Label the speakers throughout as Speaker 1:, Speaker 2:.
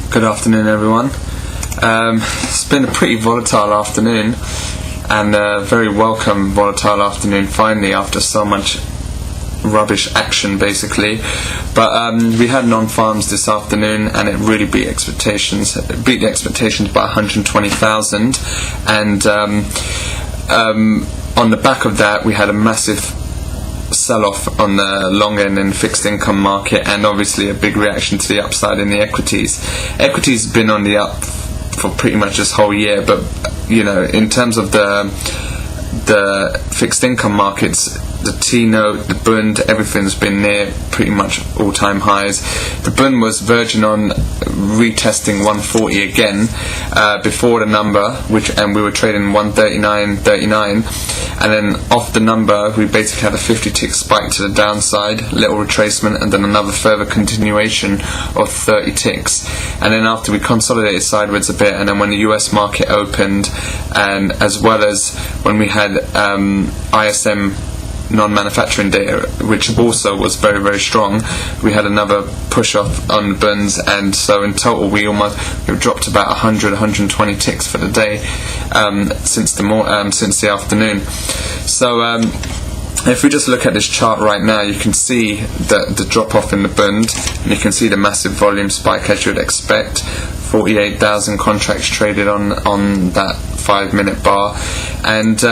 Speaker 1: Good afternoon, everyone. It's been a pretty volatile afternoon, and a very welcome volatile afternoon finally, after so much rubbish action basically. But we had non-farms this afternoon, and it really beat expectations. It beat the expectations by 120,000, and on the back of that we had a massive sell-off on the long end in fixed income market, and obviously a big reaction to the upside in the equities. Equities have been on the up for pretty much this whole year, but in terms of the fixed income markets, the T-note, the Bund, everything's been near pretty much all-time highs. The Bund was verging on retesting 140 again before the number, and we were trading 139.39, and then off the number we basically had a 50 tick spike to the downside, little retracement, and then another further continuation of 30 ticks. And then after we consolidated sideways a bit, and then when the US market opened, and as well as when we had ISM non-manufacturing data, which also was very, very strong, we had another push off on the Bunds, and so in total we dropped about 120 ticks for the day since the afternoon. So if we just look at this chart right now, you can see the drop off in the Bund, and you can see the massive volume spike as you would expect. 48,000 contracts traded on that 5-minute bar, and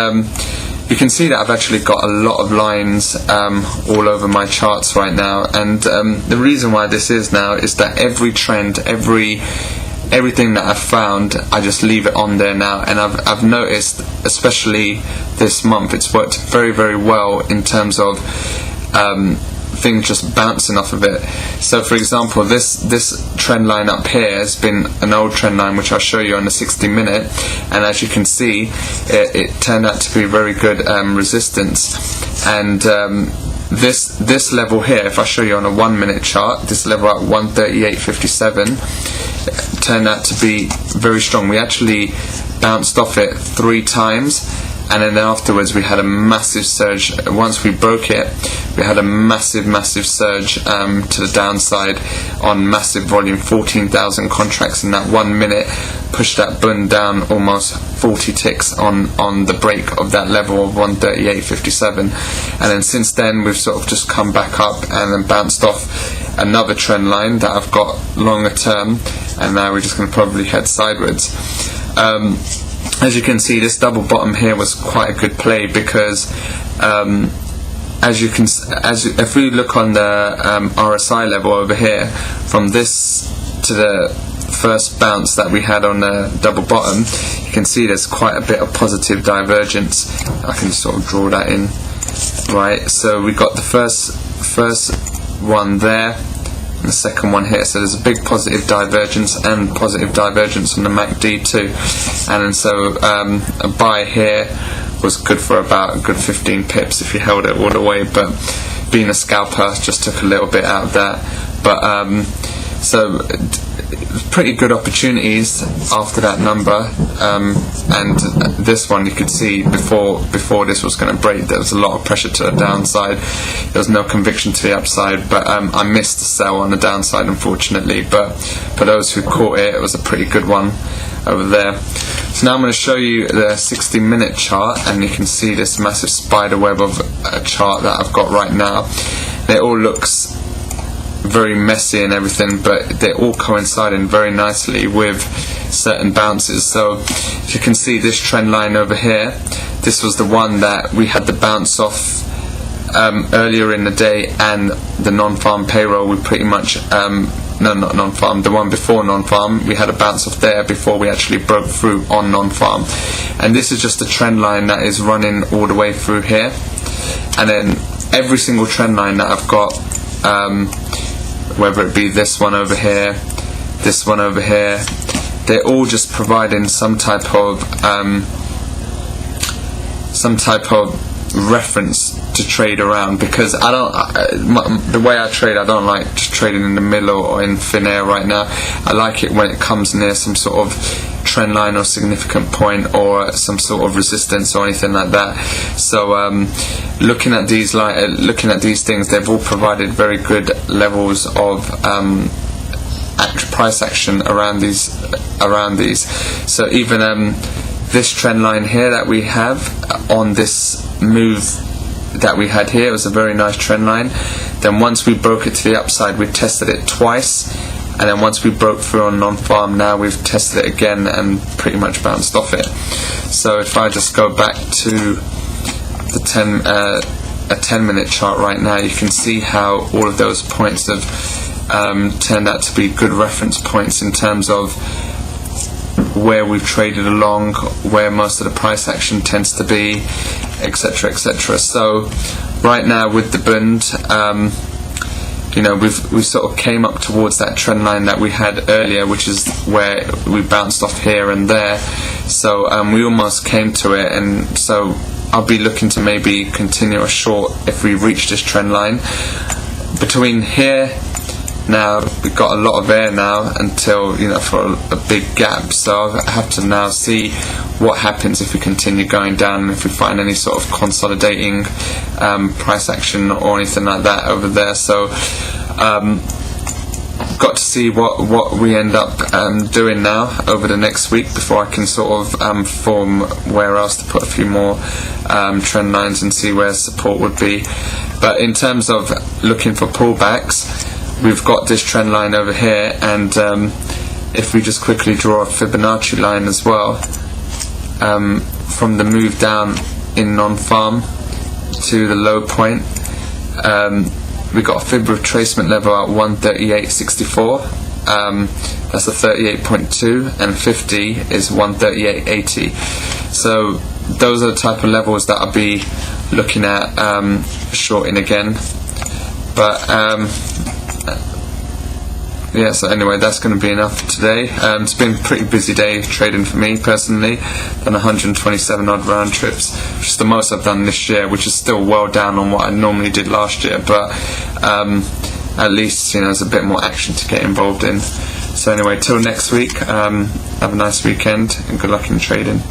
Speaker 1: you can see that I've actually got a lot of lines all over my charts right now, and the reason why this is now is that every trend, everything that I've found, I just leave it on there now, and I've noticed, especially this month, it's worked very, very well in terms of things just bouncing off of it. So for example, this trend line up here has been an old trend line, which I'll show you on the 60-minute, and as you can see, it turned out to be very good resistance. And this level here, if I show you on a 1-minute chart, this level at 138.57 turned out to be very strong. We actually bounced off it 3 times, and then afterwards we had a massive surge. Once we broke it, we had a massive surge to the downside on massive volume. 14,000 contracts in that 1 minute pushed that Bund down almost 40 ticks on the break of that level of 138.57, and then since then we've sort of just come back up and then bounced off another trend line that I've got longer term, and now we're just going to probably head sideways. As you can see, this double bottom here was quite a good play, because if we look on the RSI level over here, from this to the first bounce that we had on the double bottom, you can see there's quite a bit of positive divergence. I can sort of draw that in, right? So we got the first one there, the second one here, so there's a big positive divergence and positive divergence on the MACD too, and then so a buy here was good for about a good 15 pips if you held it all the way, but being a scalper just took a little bit out of that. But so pretty good opportunities after that number, and this one you could see before this was going to break, there was a lot of pressure to the downside. There was no conviction to the upside, but I missed the sell on the downside, unfortunately. But for those who caught it, it was a pretty good one over there. So now I'm going to show you the 60-minute chart, and you can see this massive spider web of a chart that I've got right now. It all looks very messy and everything, but they're all coinciding very nicely with certain bounces. So if you can see this trend line over here, this was the one that we had the bounce off earlier in the day, and the non-farm payroll we pretty much no, not non-farm, the one before non-farm, we had a bounce off there before we actually broke through on non-farm. And this is just a trend line that is running all the way through here, and then every single trend line that I've got, whether it be this one over here, this one over here, they're all just providing some type of reference to trade around, because the way I trade, I don't like trading in the middle or in thin air right now. I like it when it comes near some sort of trend line or significant point or some sort of resistance or anything like that. So looking at these things, they've all provided very good levels of price action around these. So even this trend line here that we have on this move that we had here, it was a very nice trend line. Then once we broke it to the upside, we tested it twice, and then once we broke through on non-farm, now we've tested it again and pretty much bounced off it. So if I just go back to the 10-minute chart right now, you can see how all of those points have turned out to be good reference points in terms of where we've traded along, where most of the price action tends to be, etc., etc. So right now with the Bund, we sort of came up towards that trend line that we had earlier, which is where we bounced off here and there. So we almost came to it, and so I'll be looking to maybe continue a short if we reach this trend line. Between here, now we've got a lot of air now until, for a big gap, so I have to now see what happens if we continue going down, and if we find any sort of consolidating price action or anything like that over there. So got to see what we end up doing now over the next week before I can sort of form where else to put a few more trend lines and see where support would be. But in terms of looking for pullbacks, we've got this trend line over here, and if we just quickly draw a Fibonacci line as well, from the move down in non-farm to the low point, we got a fib retracement level at 138.64. That's a 38.2, and 50 is 138.80. So those are the type of levels that I'll be looking at shorting again. But yeah, so anyway, that's going to be enough for today. It's been a pretty busy day trading for me personally. Done 127 odd round trips, which is the most I've done this year, which is still well down on what I normally did last year, but at least there's a bit more action to get involved in. So anyway, till next week, have a nice weekend and good luck in trading.